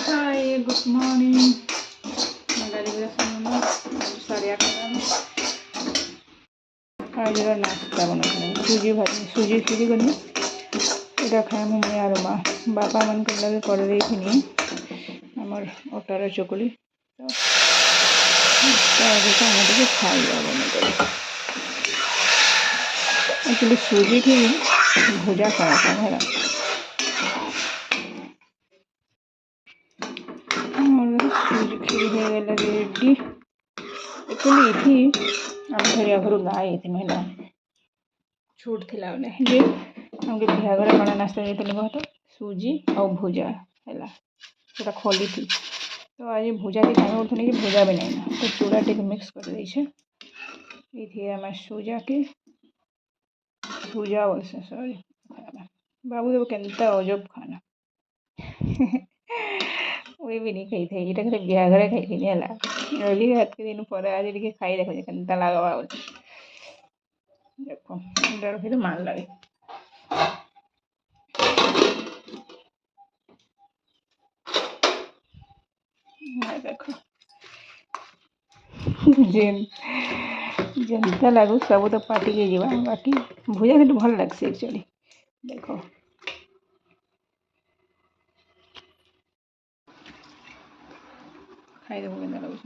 Hi good morning. साढ़े 8 आज नाश्ता बना सुजी भाजी सुजी सुजी कर ये खाए मुझे और माँ बापा मन कर लगे कर आमर अटार चकुली तो खाइबा बन एक्चुअली सुजी थी भुजा करा है सुजी खीर हो गला रेडी। एक्चुअली ये आम घर घर गाई थी महिला छूट थी जे हमके बिहाघर कण नाश्ता देते कहत सुजी और भुजा है से खोली थी तो आज भुजा थी खाई बोलते कि भुजा भी नहीं ना तो चूड़ा टे मिक्स कर दी थी आम सुजा के भुजा बोल सॉरी खाना बाबू देव के अजब खाना वही भी नहीं खाई थी ये खाली बिहाघर खाई थी है अभी हाथ के दिन पर आज टे खाई देखो के लगा देखो डर फिर मान लगे देखो जनता लागू सब तो पार्टी के जीवा बाकी भुजा कि भल लगे एक्चुअली देखो खाई देखो के लगे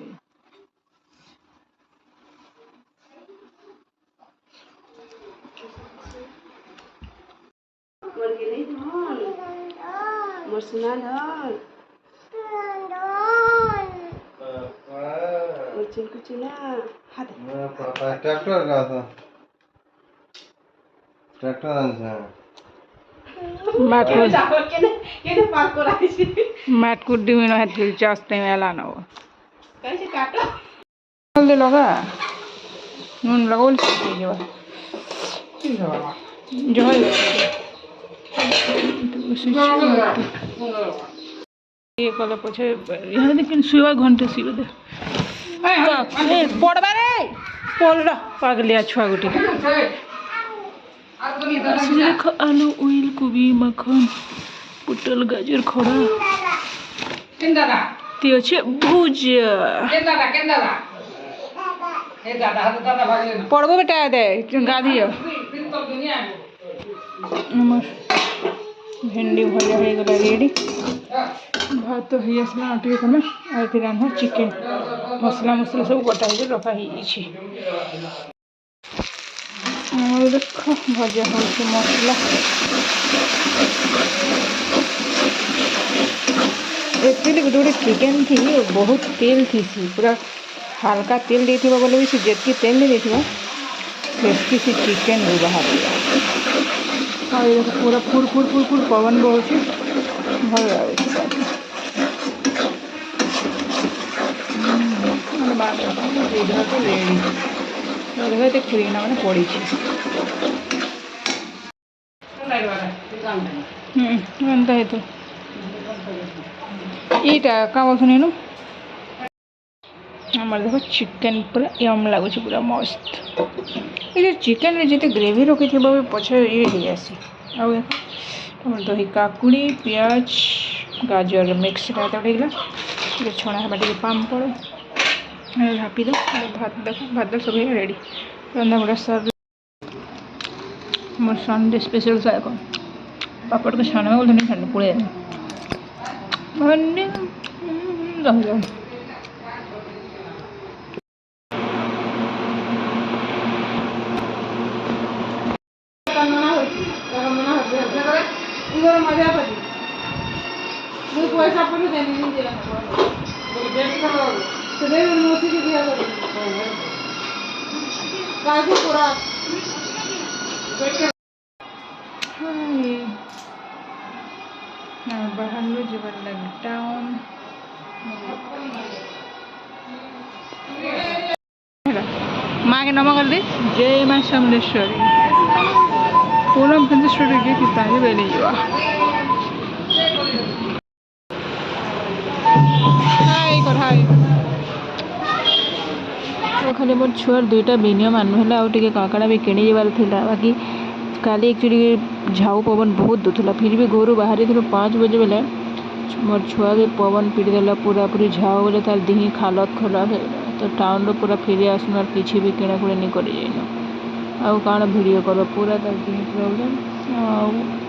माटकुड्डी में ना दिलचस्प मेला ना हो लगा नून लगा जो ये कल पछे यहाँ देखिए सुबह घंटे सी दे पड़वा रे पड़ पागलिया छुआ गोटे देख आलू ऑयल कोबी मक्खन पुटल गाजर खड़ा ती अच्छे भुजिया पड़बो बेटा दे गाधी भेंडी भजा हो गला रेडी भात तो है आसला आटे कमे और फिर रान्ना चिकेन मसला मसला सब कटा हो रखा और देख भजा हो मसला एक्चुअली गोटे गोटे चिकेन थी बहुत तेल थी पूरा हल्का तेल देथिबा बोले भी जेतकी तेल नहीं देथिबा सेतकी से चिकेन रू बाहर और पूरा फुर फुर फुर फुर पवन बहुत भल लगे रेडी खुरीना मैंने पड़ी एंता है तो यहाँ क्या बोलते नीनु हमारे देखो चिकेन पूरा यम लगुच पूरा मस्त ये चिकेन जिते ग्रेवी रखी थी पछे ये हो आसी आ देखो दही काकुड़ी पियाज गाजर मिक्स गला छणा है पापड़ ढापी दो भात दो सब रेडी रंधा बड़ा सर्व मोर संडे स्पेशल था कौन पापड़ को छाना बोलते नहीं छाने पुड़े भन्ने मजा पैसा पड़े बाहर जीवन टाउन माँ के नम कर दी जय माँ समलेश्वरी पूरा पंचेश्वरी के किताबी बेली जा खाली मोर छुआर दुईटा भिनियो मानू है आउ टे काकड़ा भी किणी जबार था बाकी काली एक्चुअली झाऊ पवन बहुत दूला फिर भी घर बाहरी थी 5 बजे बेले मोर छुआ के पवन पिटिदेला पूरा पूरी झाओ गले तार दिही हालत खराब है तो टाउन रो पूरा फेरी आसनु और किसी भी किणाकुणी नहीं कर जाइन आउ कौन वीडियो कर पूरा तार दिही प्रॉब्लम